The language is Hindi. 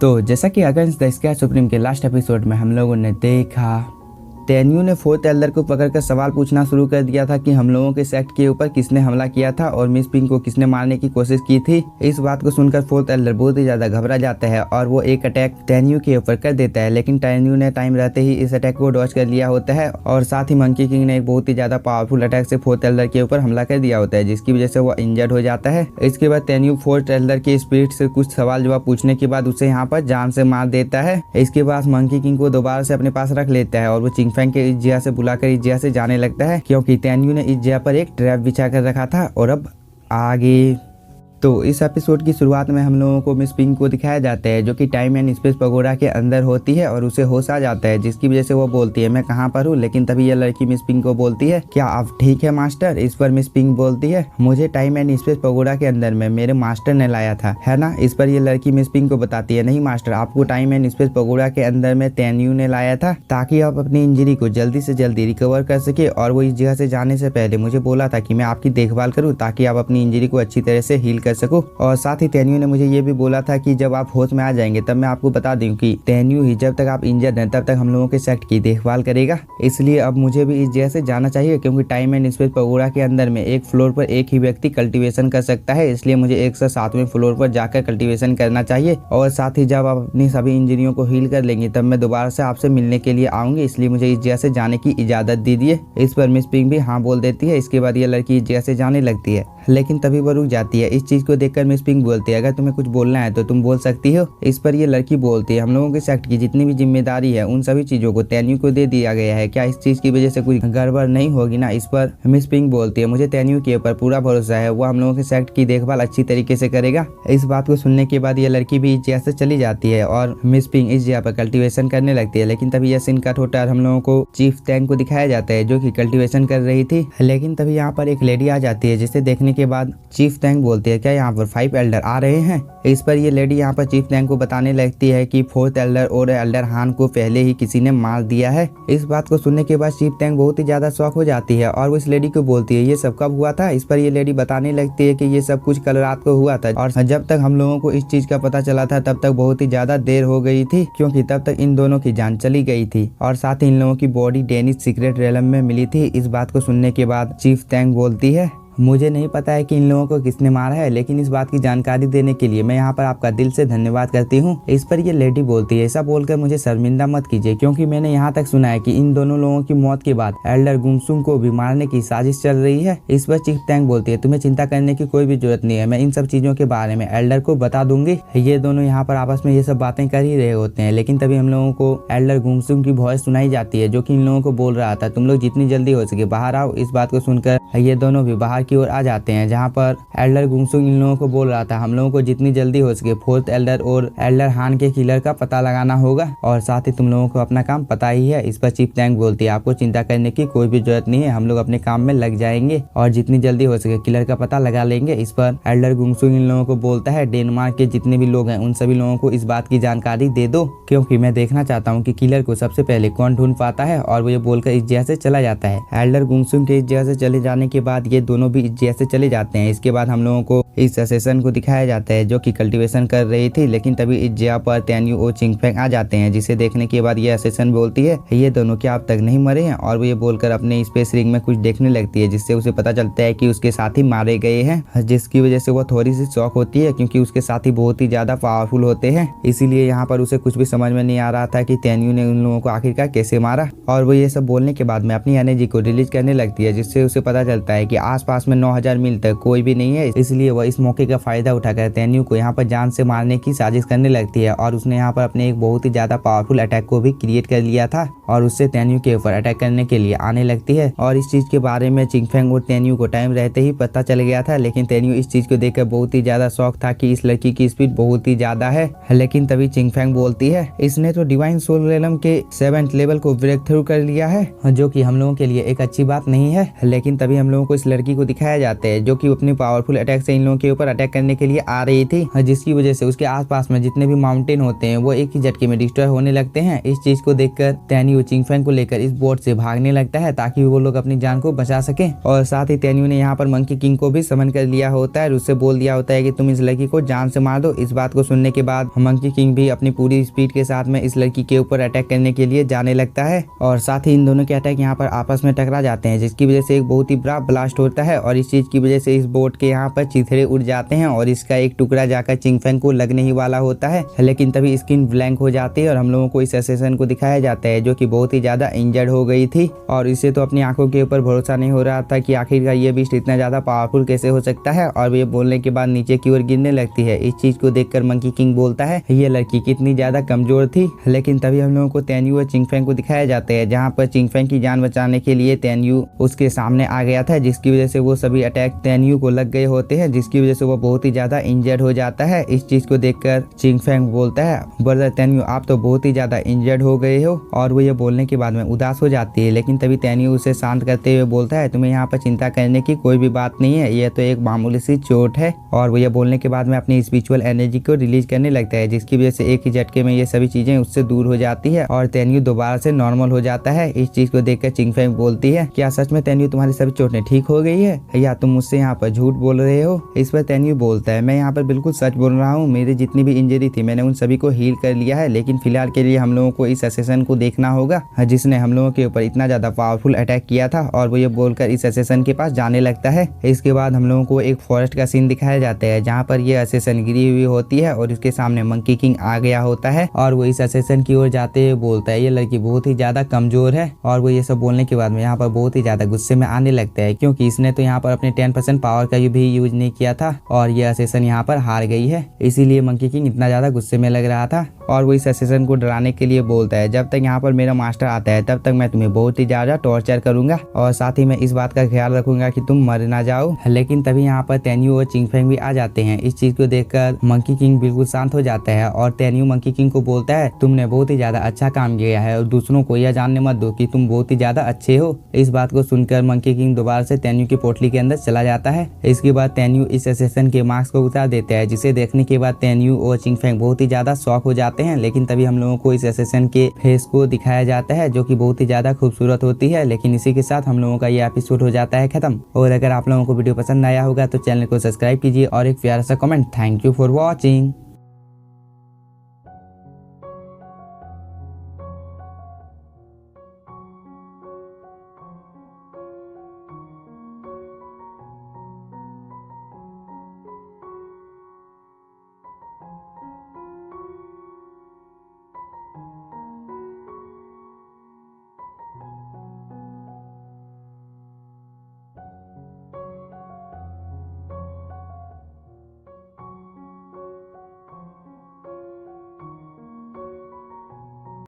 तो जैसा कि अगेंस्ट द स्काई सुप्रीम के लास्ट एपिसोड में हम लोगों ने देखा, तेन्यू ने फोर्थ एल्डर को पकड़कर सवाल पूछना शुरू कर दिया था कि हम लोगों के सेक्ट के ऊपर किसने हमला किया था और मिस पिंक को किसने मारने की कोशिश की थी। इस बात को सुनकर फोर्थ एल्डर बहुत ही ज्यादा घबरा जाता है और वो एक अटैक तेन्यू के ऊपर कर देता है, लेकिन तेन्यू ने टाइम रहते ही इस अटैक को डॉज कर लिया होता है और साथ ही मंकी किंग ने एक बहुत ही ज्यादा पावरफुल अटैक से फोर्थ एल्डर के ऊपर हमला कर दिया होता है, जिसकी वजह से वो इंजर्ड हो जाता है। इसके बाद तेन्यू फोर्थ एल्डर के स्पिरिट से कुछ सवाल जवाब पूछने के बाद उसे यहाँ पर जान से मार देता है। इसके बाद मंकी किंग को दोबारा से अपने पास रख लेता है और वो चिंगफेंग के इस जगह से बुलाकर इस जगह से जाने लगता है, क्योंकि तेन्यू ने इस जगह पर एक ट्रैप बिछा कर रखा था। और अब आगे तो इस एपिसोड की शुरुआत में हम लोगों को मिस पिंक को दिखाया जाता है, जो कि टाइम एंड स्पेस पगोड़ा के अंदर होती है और उसे होश आ जाता है, जिसकी वजह से वो बोलती है मैं कहाँ पर हूँ। लेकिन तभी यह लड़की मिस पिंक को बोलती है क्या आप ठीक है मास्टर। इस पर मिस पिंक बोलती है मुझे टाइम एंड स्पेस पगोड़ा के अंदर में मेरे मास्टर ने लाया था, है ना। इस पर यह लड़की मिस पिंक को बताती है नहीं मास्टर, आपको टाइम एंड स्पेस पगोड़ा के अंदर में तेन्यू ने लाया था ताकि आप अपनी इंजरी को जल्दी से जल्दी रिकवर कर सके, और वो इस जगह से जाने से पहले मुझे बोला था कि मैं आपकी देखभाल करूँ ताकि आप अपनी इंजरी को अच्छी तरह से हील कर सको। और साथ ही तेन्यू ने मुझे ये भी बोला था कि जब आप होश में आ जाएंगे तब मैं आपको बता दूं कि तेन्यू ही जब तक आप इंजर्ड हैं तब तक हम लोगों के सेक्ट की देखभाल करेगा। इसलिए अब मुझे भी इस जगह से जाना चाहिए, क्योंकि टाइम एंड स्पेस पगोड़ा के अंदर में एक फ्लोर पर एक ही व्यक्ति कल्टीवेशन कर सकता है, इसलिए मुझे 107वें फ्लोर पर जाकर कल्टीवेशन करना चाहिए। और साथ ही जब आप अपनी सभी इंजरियों को हील कर लेंगे तब मैं दोबारा से आपसे मिलने के लिए आऊंगी, इसलिए मुझे इस जगह से जाने की इजाजत दीजिए। इस पर मिस पिंक भी हाँ बोल देती है। इसके बाद ये लड़की इस जगह से जाने लगती है, लेकिन तभी वो रुक जाती है। इस चीज को देखकर मिस पिंक बोलती है अगर तुम्हें कुछ बोलना है तो तुम बोल सकती हो। इस पर ये लड़की बोलती है हम लोगों के सेक्ट की जितनी भी जिम्मेदारी है उन सभी चीजों को तेन्यू को दे दिया गया है, क्या इस चीज की वजह से कुछ गड़बड़ नहीं होगी ना। इस पर मिस पिंक बोलती है मुझे तेन्यू के ऊपर पूरा भरोसा है, वो हम लोगों के सेक्ट की देखभाल अच्छी तरीके से करेगा। इस बात को सुनने के बाद ये लड़की भी इस जगह से चली जाती है और मिस पिंक इस जगह पर कल्टीवेशन करने लगती है। लेकिन तभी यह सीन कट होता है, हम लोगों को चीफ टैंग को दिखाया जाता है जो कि कल्टीवेशन कर रही थी। लेकिन तभी यहाँ पर एक लेडी आ जाती है, जिसे देखने के बाद चीफ टैंग बोलती है क्या यहाँ पर 5 एल्डर आ रहे हैं। इस पर ये लेडी यहाँ पर चीफ टैंग को बताने लगती है कि फोर्थ एल्डर और एल्डर हान को पहले ही किसी ने मार दिया है। इस बात को सुनने के बाद चीफ टैंग बहुत ही ज्यादा शॉक हो जाती है और वो इस लेडी को बोलती है ये सब कब हुआ था। इस पर ये लेडी बताने लगती है कि ये सब कुछ कल रात को हुआ था और जब तक हम लोगों को इस चीज का पता चला था तब तक बहुत ही ज्यादा देर हो गई थी, क्योंकि तब तक इन दोनों की जान चली गई थी और साथ ही इन लोगों की बॉडी डेनिश सीक्रेट रेलम में मिली थी। इस बात को सुनने के बाद चीफ टैंग बोलती है मुझे नहीं पता है कि इन लोगों को किसने मारा है, लेकिन इस बात की जानकारी देने के लिए मैं यहाँ पर आपका दिल से धन्यवाद करती हूँ। इस पर ये लेडी बोलती है ऐसा बोलकर मुझे शर्मिंदा मत कीजिए, क्योंकि मैंने यहाँ तक सुना है कि इन दोनों लोगों की मौत के बाद एल्डर गुमसुम को भी मारने की साजिश चल रही है। इस पर चीफ टैंग बोलती है तुम्हें चिंता करने की कोई भी जरूरत नहीं है, मैं इन सब चीजों के बारे में एल्डर को बता दूंगी। ये दोनों यहाँ पर आपस में ये सब बातें कर ही रहे होते हैं, लेकिन तभी हम लोगों को एल्डर गुमसुम की वॉइस सुनाई जाती है, जो कि इन लोगों को बोल रहा था तुम लोग जितनी जल्दी हो सके बाहर आओ। इस बात को सुनकर ये दोनों भी बाहर की ओर आ जाते हैं, जहाँ पर एल्डर गुमसुम इन लोगों को बोल रहा था हम लोगों को जितनी जल्दी हो सके फोर्थ एल्डर और एल्डर हान के किलर का पता लगाना होगा और साथ ही तुम लोगों को अपना काम पता ही है। इस पर चीफ टैंग बोलती है आपको चिंता करने की कोई भी जरूरत नहीं है, हम लोग अपने काम में लग जाएंगे और जितनी जल्दी हो सके किलर का पता लगा लेंगे। इस पर एल्डर गुमसुम इन लोगों को बोलता है डेनमार्क के जितने भी लोग हैं उन सभी लोगों को इस बात की जानकारी दे दो, क्योंकि मैं देखना चाहता हूँ कि किलर को सबसे पहले कौन ढूंढ पाता है। और वो ये बोलकर इस जगह से चला जाता है। एल्डर गुमसुम के इस जगह से चले जाने के बाद ये दोनों भी इस जगह से चले जाते हैं। इसके बाद हम लोगों को इस असेसन को दिखाया जाता है जो कि कल्टीवेशन कर रही थी, लेकिन तभी इस जगह पर तेन्यू और चिंगफेंग आ जाते हैं, जिसे देखने के बाद ये असेसन बोलती है ये दोनों क्या अब तक नहीं मरे हैं। और वो ये बोलकर अपने स्पेस रिंग में कुछ देखने लगती है, जिससे उसे पता चलता है कि उसके साथी मारे गए हैं, जिसकी वजह से वो थोड़ी सी शॉक होती है, क्योंकि उसके साथी बहुत ही ज्यादा पावरफुल होते हैं। इसीलिए यहाँ पर उसे कुछ भी समझ में नहीं आ रहा था कि तेन्यू ने उन लोगों को आखिरकार कैसे मारा। और वो ये सब बोलने के बाद में अपनी एनर्जी को रिलीज करने लगती है, जिससे उसे पता चलता है कि आसपास में 9000 मील तक कोई भी नहीं है। इसलिए वह इस मौके का फायदा उठाकर तेन्यू को यहाँ पर जान से मारने की साजिश करने लगती है और उसने यहाँ पर अपने एक बहुत ही ज्यादा पावरफुल अटैक को भी क्रिएट कर लिया था और उससे तेन्यू के ऊपर अटैक करने के लिए आने लगती है। और इस चीज के बारे में चिंगफेंग और तेन्यू को टाइम रहते ही पता चल गया था, लेकिन तेन्यू इस चीज को देखकर बहुत ही ज्यादा शौक था कि इस लड़की की स्पीड बहुत ही ज्यादा है। लेकिन तभी चिंगफेंग बोलती है इसने तो डिवाइन सोल रेलम के 7th लेवल को ब्रेक थ्रू कर लिया है, जो कि हम लोगों के लिए एक अच्छी बात नहीं है। लेकिन तभी हम लोगों को इस लड़की को दिखाया जाता है जो कि अपनी पावरफुल अटैक से इन लोगों के ऊपर अटैक करने के लिए आ रही थी, जिसकी वजह से उसके आसपास में जितने भी माउंटेन होते हैं वो एक ही झटके में डिस्ट्रॉय होने लगते हैं। इस चीज को देखकर तेन्यू चिंगफेंग को लेकर इस बोट से भागने लगता है ताकि वो लोग अपनी जान को बचा सके। और साथ ही तेन्यू ने यहाँ पर मंकी किंग को भी समन कर लिया होता है और उससे बोल दिया होता है कि तुम इस लड़की को जान से मार दो। इस बात को सुनने के बाद मंकी किंग भी अपनी पूरी स्पीड के साथ में इस लड़की के ऊपर अटैक करने के लिए जाने लगता है और साथ ही इन दोनों के अटैक यहाँ पर आपस में टकरा जाते हैं, जिसकी वजह से एक बहुत ही बड़ा ब्लास्ट होता है और इस चीज की वजह से इस बोट के यहाँ पर चिथड़े उड़ जाते हैं और इसका एक टुकड़ा जाकर चिंगफेंग को लगने ही वाला होता है। लेकिन तभी स्किन ब्लैंक हो जाती है और हम लोगों को इस असेसन को दिखाया जाता है जो कि बहुत ही ज्यादा इंजर्ड हो गई थी और इसे तो अपनी आंखों के ऊपर भरोसा नहीं हो रहा था कि आखिरकार ये बीस्ट इतना ज्यादा पावरफुल कैसे हो सकता है और ये बोलने के बाद नीचे की ओर गिरने लगती है। इस चीज को देखकर मंकी किंग बोलता है ये लड़की कितनी ज्यादा कमजोर थी। लेकिन तभी हम लोगों को तेन्यू और चिंगफेंग को दिखाया जाता है जहाँ पर चिंगफेंग की जान बचाने के लिए तेन्यू उसके सामने आ गया था, जिसकी वजह से वो सभी अटैक तेन्यू को लग गए होते हैं, जिसकी वजह से वो बहुत ही ज्यादा इंजर्ड हो जाता है। इस चीज को देखकर चिंगफेंग बोलता है ब्रदर तेन्यू आप तो बहुत ही ज्यादा इंजर्ड हो गए हो और वो ये बोलने के बाद में उदास हो जाती है। लेकिन तभी तेन्यू उसे शांत करते हुए बोलता है तुम्हें यहाँ पर चिंता करने की कोई भी बात नहीं है, ये तो एक मामूली सी चोट है। और वो ये बोलने के बाद में अपनी स्पिरिचुअल एनर्जी को रिलीज करने लगता है, जिसकी वजह से एक ही झटके में ये सभी चीजें उससे दूर हो जाती है और तेन्यू दोबारा से नॉर्मल हो जाता है। इस चीज को देखकर चिंगफेंग बोलती है क्या सच में तेन्यू तुम्हारी सभी चोटें ठीक हो गई है या तुम मुझसे यहाँ पर झूठ बोल रहे हो। इस पर तेन्यू बोलता है मैं यहाँ पर बिल्कुल सच बोल रहा हूँ, मेरी जितनी भी इंजरी थी मैंने उन सभी को हील कर लिया है, लेकिन फिलहाल के लिए हम लोगों को इस असेसन को देखना होगा जिसने हम लोगों के ऊपर इतना ज्यादा पावरफुल अटैक किया था। और वो ये बोलकर इस असेसन के पास जाने लगता है। इसके बाद हम लोगों को एक फॉरेस्ट का सीन दिखाया जाता है जहाँ पर ये असेसन गिरी हुई होती है और उसके सामने मंकी किंग आ गया होता है और वो इस असेसन की ओर जाते हुए बोलता है ये लड़की बहुत ही ज्यादा कमजोर है। और वो ये सब बोलने के बाद में यहाँ पर बहुत ही ज्यादा गुस्से में आने लगता है क्योंकि इसने तो यहाँ पर अपने 10% पावर का भी यूज नहीं किया था और ये असेसन यहाँ पर हार गई है, इसीलिए मंकी किंग इतना ज्यादा गुस्से में लग रहा था। और वो इस असेसन को डराने के लिए बोलता है जब तक यहाँ पर मेरा मास्टर आता है तब तक मैं तुम्हें बहुत ही ज्यादा टॉर्चर करूंगा और साथ ही मैं इस बात का ख्याल रखूंगा कि तुम मर ना जाओ। लेकिन तभी यहाँ पर तेन्यू और चिंगफेंग भी आ जाते हैं। इस चीज को देखकर मंकी किंग बिल्कुल शांत हो जाता है और तेन्यू मंकी किंग को बोलता है तुमने बहुत ही ज्यादा अच्छा काम किया है और दूसरों को यह जानने मत दो कि तुम बहुत ही ज्यादा अच्छे हो। इस बात को सुनकर मंकी किंग दोबारा से तेन्यू की पोटली के अंदर चला जाता है। इसके बाद तेन्यू इस असेसन के मास्क को उतार देता है, जिसे देखने के बाद तेन्यू और चिंगफेंग बहुत ही ज्यादा शॉक हो जाते हैं। लेकिन तभी हम लोगों को इस असेसन के फेस को दिखाया जाता है जो कि बहुत ही ज्यादा खूबसूरत होती है। लेकिन इसी के साथ हम लोगों का ये एपिसोड हो जाता है खत्म। और अगर आप लोगों को वीडियो पसंद आया होगा तो चैनल को सब्सक्राइब कीजिए और एक प्यारा सा comment. Thank you for watching.